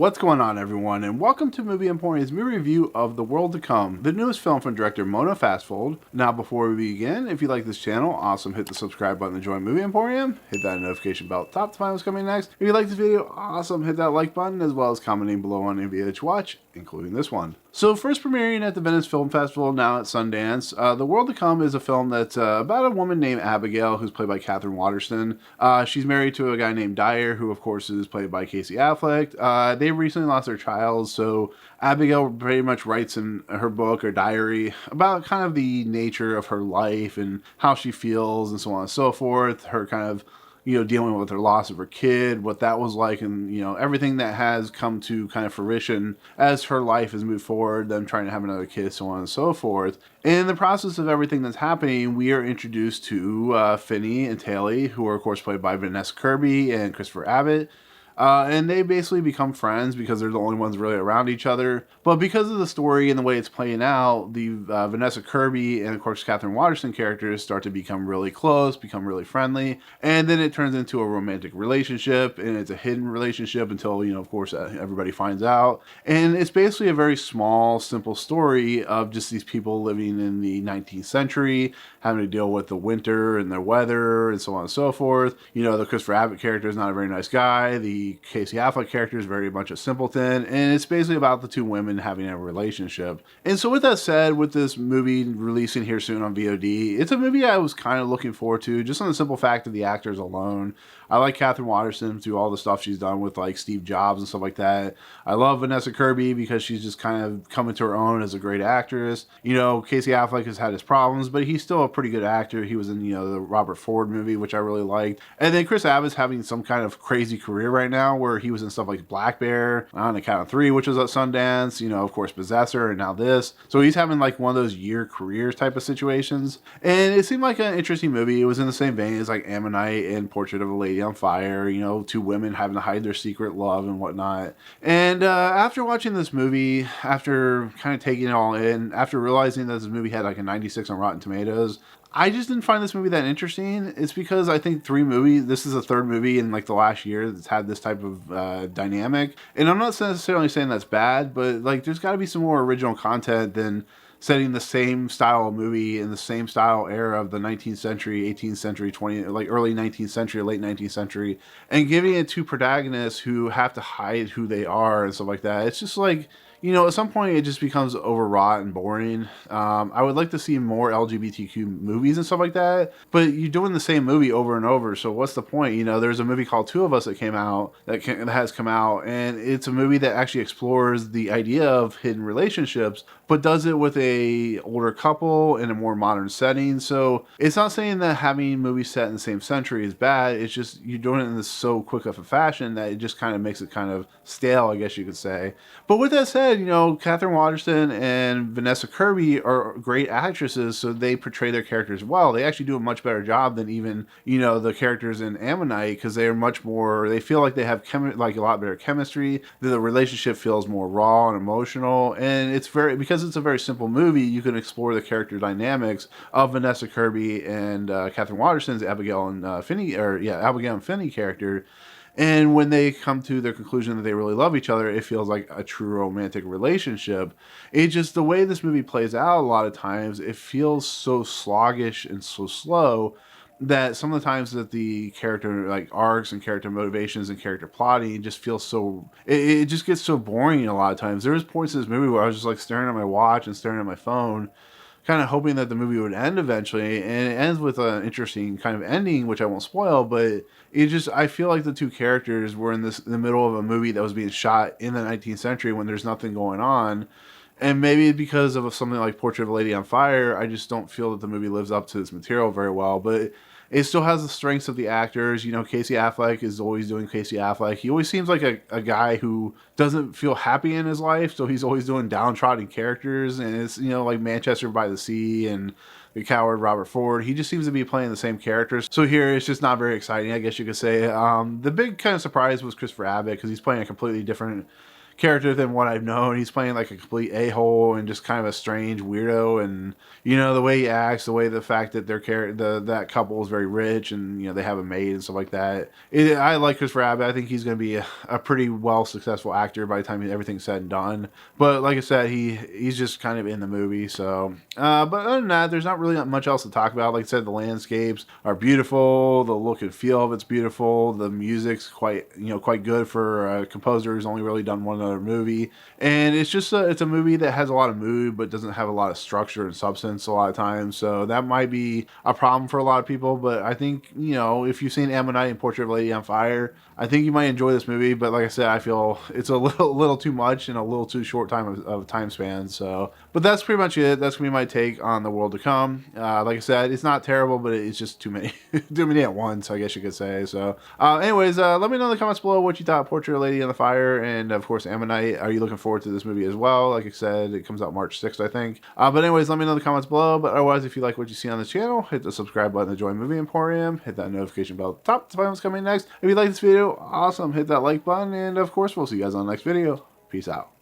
What's going on, everyone, and welcome to Movie Emporium's movie review of The World to Come, the newest film from director Mona Fastvold. Now, before we begin, if you like this channel, awesome, hit the subscribe button to join Movie Emporium, hit that notification bell at the top to find what's coming next. If you like this video, awesome, hit that like button, as well as commenting below on any video that you watch, including this one. So, first premiering at the Venice Film Festival, now at Sundance, The World to Come is a film that's about a woman named Abigail, who's played by Katherine Waterston. She's married to a guy named Dyer, who of course is played by Casey Affleck. They recently lost their child, so Abigail pretty much writes in her book or diary about kind of the nature of her life and how she feels and so on and so forth. Her kind of dealing with her loss of her kid, what that was like, and, everything that has come to kind of fruition as her life has moved forward, them trying to have another kid, so on and so forth. In the process of everything that's happening, we are introduced to Finney and Taylor, who are, of course, played by Vanessa Kirby and Christopher Abbott. And they basically become friends because they're the only ones really around each other. But because of the story and the way it's playing out, the Vanessa Kirby and, of course, Katherine Waterston characters start to become really close, become really friendly. And then it turns into a romantic relationship, and it's a hidden relationship until, of course, everybody finds out. And it's basically a very small, simple story of just these people living in the 19th century, having to deal with the winter and their weather and so on and so forth. The Christopher Abbott character is not a very nice guy. The Casey Affleck character is very much a simpleton, and it's basically about the two women having a relationship. And so with that said, with this movie releasing here soon on VOD, it's a movie I was kind of looking forward to, just on the simple fact of the actors alone. I like Katherine Waterston through all the stuff she's done with like Steve Jobs and stuff like that. I love Vanessa Kirby because she's just kind of coming to her own as a great actress. Casey Affleck has had his problems, but he's still a pretty good actor. He was in, the Robert Ford movie, which I really liked. And then Chris Abbott's having some kind of crazy career right now where he was in stuff like Black Bear, On the Count of Three, which was at Sundance, of course, Possessor, and now this. So he's having like one of those year careers type of situations. And it seemed like an interesting movie. It was in the same vein as like Ammonite and Portrait of a Lady on Fire, two women having to hide their secret love and whatnot. And after watching this movie, after kind of taking it all in, after realizing that this movie had like a 96 on Rotten Tomatoes, I just didn't find this movie that interesting. It's because I think this is the third movie in like the last year that's had this type of dynamic. And I'm not necessarily saying that's bad, but like there's got to be some more original content than setting the same style of movie in the same style era of the 19th century, 18th century, early 19th century, late 19th century, and giving it to protagonists who have to hide who they are and stuff like that. It's just like, at some point it just becomes overwrought and boring. I would like to see more LGBTQ movies and stuff like that, but you're doing the same movie over and over, so what's the point? There's a movie called Two of Us that has come out, and it's a movie that actually explores the idea of hidden relationships, but does it with a older couple in a more modern setting. So it's not saying that having movies set in the same century is bad. It's just you're doing it in this so quick of a fashion that it just kind of makes it kind of stale, I guess you could say. But with that said, Katherine Waterston and Vanessa Kirby are great actresses, so they portray their characters well. They actually do a much better job than even, the characters in Ammonite, because they are much more, they feel like they have a lot better chemistry. The relationship feels more raw and emotional, and because it's a very simple movie, you can explore the character dynamics of Vanessa Kirby and Katherine Waterston's Abigail and Finney character. And when they come to their conclusion that they really love each other, it feels like a true romantic relationship. It's just the way this movie plays out a lot of times, it feels so sluggish and so slow that some of the times that the character like arcs and character motivations and character plotting just feels so, it just gets so boring a lot of times. There was points in this movie where I was just like staring at my watch and staring at my phone, kind of hoping that the movie would end eventually, and it ends with an interesting kind of ending, which I won't spoil, but I feel like the two characters were in the middle of a movie that was being shot in the 19th century when there's nothing going on. And maybe because of something like Portrait of a Lady on Fire, I just don't feel that the movie lives up to its material very well. But it still has the strengths of the actors. Casey Affleck is always doing Casey Affleck. He always seems like a guy who doesn't feel happy in his life, so he's always doing downtrodden characters. And it's, like Manchester by the Sea and The Coward, Robert Ford. He just seems to be playing the same characters. So here, it's just not very exciting, I guess you could say. The big kind of surprise was Christopher Abbott, because he's playing a completely different character than what I've known. He's playing like a complete a-hole and just kind of a strange weirdo, and you know, the way he acts, the fact that that couple is very rich, and you know, they have a maid and stuff like that. I like Christopher Abbott. I think he's going to be a pretty well successful actor by the time everything's said and done. But like I said, he's just kind of in the movie. So, but other than that, there's not really much else to talk about. Like I said, the landscapes are beautiful. The look and feel of it's beautiful. The music's quite good for a composer who's only really done one other movie. And it's just it's a movie that has a lot of mood, but doesn't have a lot of structure and substance a lot of times. So that might be a problem for a lot of people. But I think, you know, if you've seen Ammonite and Portrait of a Lady on Fire, I think you might enjoy this movie. But like I said, I feel it's a little too much in a little too short time span. So, but that's pretty much it. That's gonna be my take on The World to Come. Like I said, it's not terrible, but it's just too many, too many at once, I guess you could say. So, anyways, let me know in the comments below what you thought of Portrait of a Lady on the Fire, and of course Ammonite. Are you looking forward to this movie as well? Like I said, it comes out March 6th, I think. But anyways, let me know in the comments below. But otherwise, if you like what you see on the channel, hit the subscribe button to join Movie Emporium. Hit that notification bell at the top to find what's coming next. If you like this video, awesome. Hit that like button, and of course, we'll see you guys on the next video. Peace out.